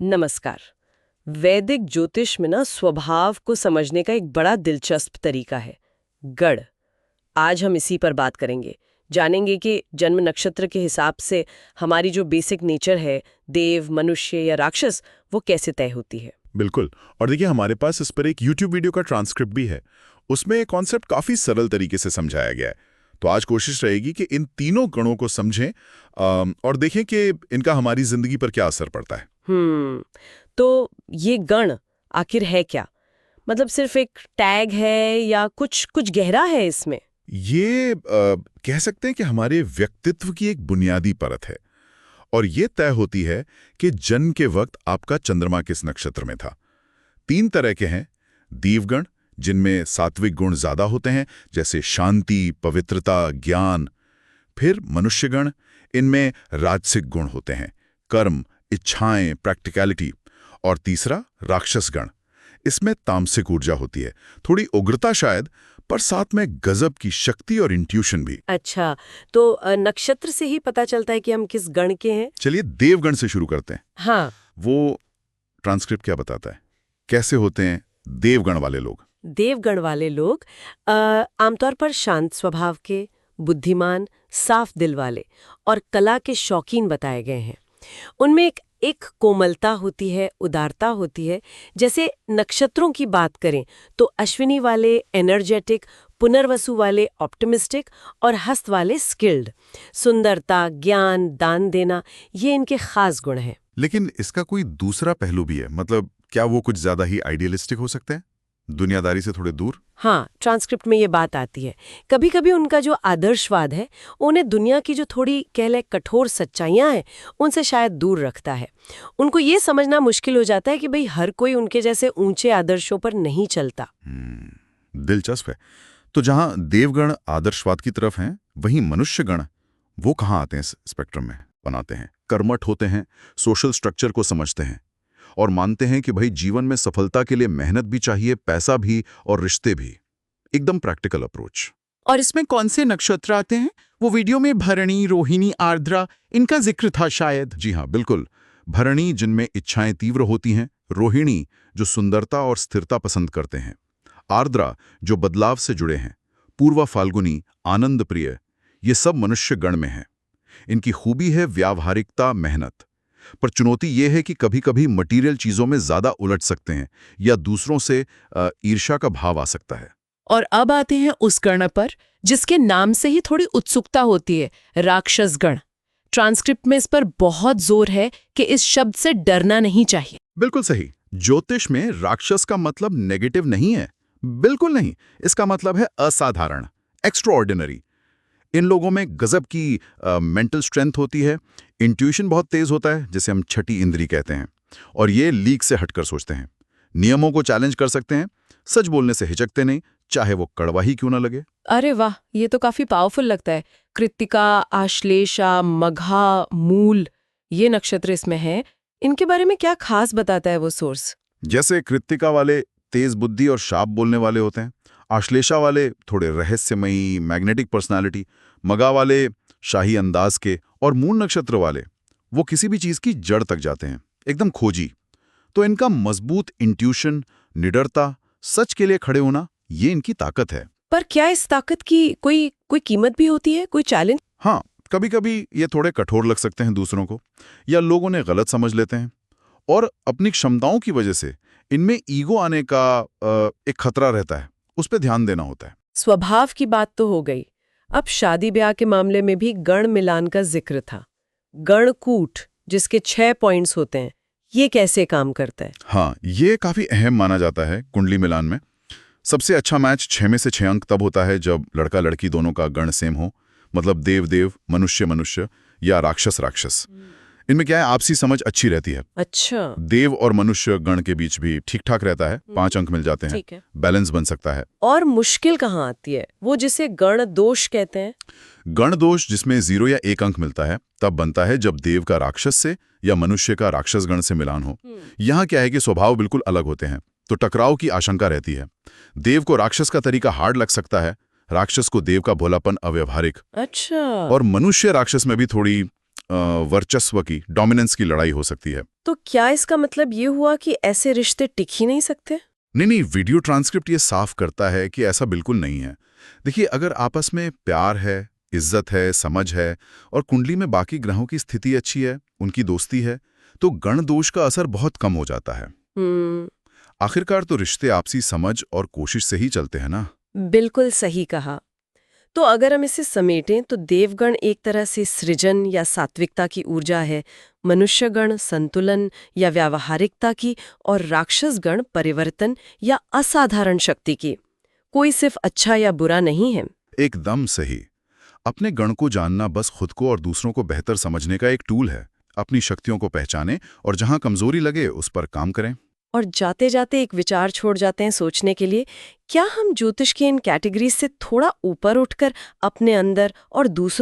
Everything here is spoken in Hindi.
नमस्कार। वैदिक ज्योतिष में ना स्वभाव को समझने का एक बड़ा दिलचस्प तरीका है, गण। आज हम इसी पर बात करेंगे। जानेंगे कि जन्म नक्षत्र के हिसाब से हमारी जो बेसिक नेचर है, देव, मनुष्य या राक्षस, वो कैसे तय होती है। बिल्कुल। और देखिए, हमारे पास इस पर एक YouTube वीडियो का ट्रांसक्रिप्ट भी है। उसमें ये कॉन्सेप्ट काफी सरल तरीके से समझाया गया है। तो आज कोशिश रहेगी कि इन तीनों गणों को समझें और देखें कि इनका हमारी जिंदगी पर क्या असर पड़ता है। तो ये गण आखिर है क्या? मतलब सिर्फ एक टैग है या कुछ कुछ गहरा है इसमें? ये कह सकते हैं कि हमारे व्यक्तित्व की एक बुनियादी परत है और ये तय होती है कि जन्म के वक्त आपका चंद्रमा किस नक्षत्र में था। 3 तरह के हैं। दीवगण, जिनमें सात्विक गुण ज्यादा होते हैं, जैसे शांति, पवित्रता, ज्ञान। फिर मनुष्यगण, इनमें राजसिक गुण होते हैं, कर्म, इच्छाएं, प्रैक्टिकलिटी। और तीसरा राक्षसगण, इसमें तामसिक ऊर्जा होती है, थोड़ी उग्रता शायद, पर साथ में गजब की शक्ति और इंट्यूशन भी। अच्छा, तो नक्षत्र से ही पता चलता है कि हम किस गण के हैं? चलिए देवगण से शुरू करते हैं। हाँ। वो ट्रांसक्रिप्ट क्या बताता है, कैसे होते हैं देवगण वाले लोग? देवगण वाले लोग आमतौर पर शांत स्वभाव के, बुद्धिमान, साफ दिल वाले और कला के शौकीन बताए गए हैं। उनमें एक कोमलता होती है, उदारता होती है। जैसे नक्षत्रों की बात करें तो अश्विनी वाले एनर्जेटिक, पुनर्वसु वाले ऑप्टिमिस्टिक और हस्त वाले स्किल्ड। सुंदरता, ज्ञान, दान देना, ये इनके खास गुण हैं। लेकिन इसका कोई दूसरा पहलू भी है, मतलब क्या वो कुछ ज्यादा ही आइडियलिस्टिक हो सकते हैं, दुनियादारी से थोड़े दूर? हाँ, ट्रांसक्रिप्ट में ये बात आती है। कभी कभी उनका जो आदर्शवाद है, उन्हें दुनिया की जो थोड़ी कह ले कठोर सच्चाइयां हैं, उनसे शायद दूर रखता है। उनको ये समझना मुश्किल हो जाता है कि भाई हर कोई उनके जैसे ऊंचे आदर्शों पर नहीं चलता। दिलचस्प है। तो जहां देवगण आदर्शवाद की तरफ हैं, वहीं मनुष्यगण वो कहाँ आते हैं इस स्पेक्ट्रम में? बनाते हैं, कर्मठ होते हैं, सोशल स्ट्रक्चर को समझते हैं और मानते हैं कि भाई जीवन में सफलता के लिए मेहनत भी चाहिए, पैसा भी और रिश्ते भी। एकदम प्रैक्टिकल अप्रोच। और इसमें कौन से नक्षत्र आते हैं? वो वीडियो में भरणी, रोहिणी, आर्द्रा, इनका जिक्र था शायद। जी हाँ, बिल्कुल। भरणी, जिनमें इच्छाएं तीव्र होती हैं। रोहिणी, जो सुंदरता और स्थिरता पसंद करते हैं। आर्द्रा, जो बदलाव से जुड़े हैं। पूर्वा फाल्गुनी, आनंद प्रिय। ये सब मनुष्य गण में हैं। इनकी खूबी है व्यावहारिकता, मेहनत। पर चुनौती ये है कि कभी-कभी मटीरियल चीजों में ज्यादा उलझ सकते हैं या दूसरों से ईर्ष्या का भाव आ सकता है। और अब आते हैं उस गण पर जिसके नाम से ही थोड़ी उत्सुकता होती है, राक्षस गण। ट्रांसक्रिप्ट में इस पर बहुत जोर है कि इस शब्द से डरना नहीं चाहिए। बिल्कुल सही। ज्योतिष में राक्षस का मतलब नेगेटिव नहीं है, बिल्कुल नहीं। इसका मतलब है असाधारण, एक्स्ट्राऑर्डिनरी। इन लोगों में गजब की मेंटल स्ट्रेंथ होती है, इंट्यूशन बहुत तेज होता है, जिसे हम छठी इंद्री कहते हैं, और ये लीक से हटकर सोचते हैं, नियमों को चैलेंज कर सकते हैं, सच बोलने से हिचकते नहीं, चाहे वो कड़वा ही क्यों ना लगे। अरे वाह, ये तो काफी पावरफुल लगता है। कृत्तिका, आश्लेषा, मघा, मूल, ये नक्षत्र इसमें हैं। इनके बारे में क्या खास बताता है वो सोर्स? जैसे कृत्तिका वाले तेज बुद्धि और शाप बोलने वाले होते हैं, आश्लेषा वाले थोड़े रहस्यमयी, मैग्नेटिक पर्सनालिटी, मगा वाले शाही अंदाज के, और मूल नक्षत्र वाले वो किसी भी चीज की जड़ तक जाते हैं, एकदम खोजी। तो इनका मजबूत इंट्यूशन, निडरता, सच के लिए खड़े होना, ये इनकी ताकत है। पर क्या इस ताकत की कोई कीमत भी होती है, कोई चैलेंज? हाँ, कभी कभी ये थोड़े कठोर लग सकते हैं दूसरों को, या लोग उन्हें गलत समझ लेते हैं, और अपनी क्षमताओं की वजह से इनमें ईगो आने का एक खतरा रहता है, उस पर ध्यान देना होता है। स्वभाव की बात तो हो गई। अब शादी ब्याह के मामले में भी गण मिलान का जिक्र था। गणकूट, जिसके 6 पॉइंट्स होते हैं, ये कैसे काम करता है? हाँ, ये काफी अहम माना जाता है कुंडली मिलान में। सबसे अच्छा मैच 6 में से 6 अंक तब होता है जब लड़का लड़की दोनों का गण सेम हो, मतलब देव देव, मनुष्य मनुष्य या राक्षस राक्षस। इनमें क्या है, आपसी समझ अच्छी रहती है। अच्छा। देव और मनुष्य गण के बीच भी ठीक ठाक रहता है, 5 अंक मिल जाते हैं, ठीक है। बैलेंस बन सकता है। और मुश्किल कहाँ आती है, वो जिसे गण दोष कहते हैं? गण दोष, जिसमें 0 या 1 अंक मिलता है, तब बनता है जब देव का राक्षस से या मनुष्य का राक्षस गण से मिलान हो। यहाँ क्या है कि स्वभाव बिल्कुल अलग होते हैं, तो टकराव की आशंका रहती है। देव को राक्षस का तरीका हार्ड लग सकता है, राक्षस को देव का भोलापन अव्यवहारिक। अच्छा। और मनुष्य राक्षस में भी थोड़ी वर्चस्व की, डोमिनेंस की लड़ाई हो सकती है। तो क्या इसका मतलब ये हुआ कि ऐसे रिश्ते टिक ही नहीं सकते? नहीं, वीडियो ट्रांसक्रिप्ट ये साफ करता है कि ऐसा बिल्कुल नहीं है। देखिए, अगर आपस में प्यार है, इज्जत है, समझ है और कुंडली में बाकी ग्रहों की स्थिति अच्छी है, उनकी दोस्ती है, तो गण दोष का असर बहुत कम हो जाता है। आखिरकार तो रिश्ते आपसी समझ और कोशिश से ही चलते हैं ना। बिल्कुल सही कहा। तो अगर हम इसे समेटें तो देवगण एक तरह से सृजन या सात्विकता की ऊर्जा है, मनुष्यगण संतुलन या व्यावहारिकता की, और राक्षसगण परिवर्तन या असाधारण शक्ति की। कोई सिर्फ अच्छा या बुरा नहीं है। एकदम सही। अपने गण को जानना बस खुद को और दूसरों को बेहतर समझने का एक टूल है। अपनी शक्तियों को पहचानें और जहां कमजोरी लगे उस पर काम करें। और जाते जाते एक विचार छोड़ जाते हैं सोचने के लिए, क्या हम ज्योतिष की इन कैटेगरीज से थोड़ा ऊपर उठकर अपने अंदर और दूसरों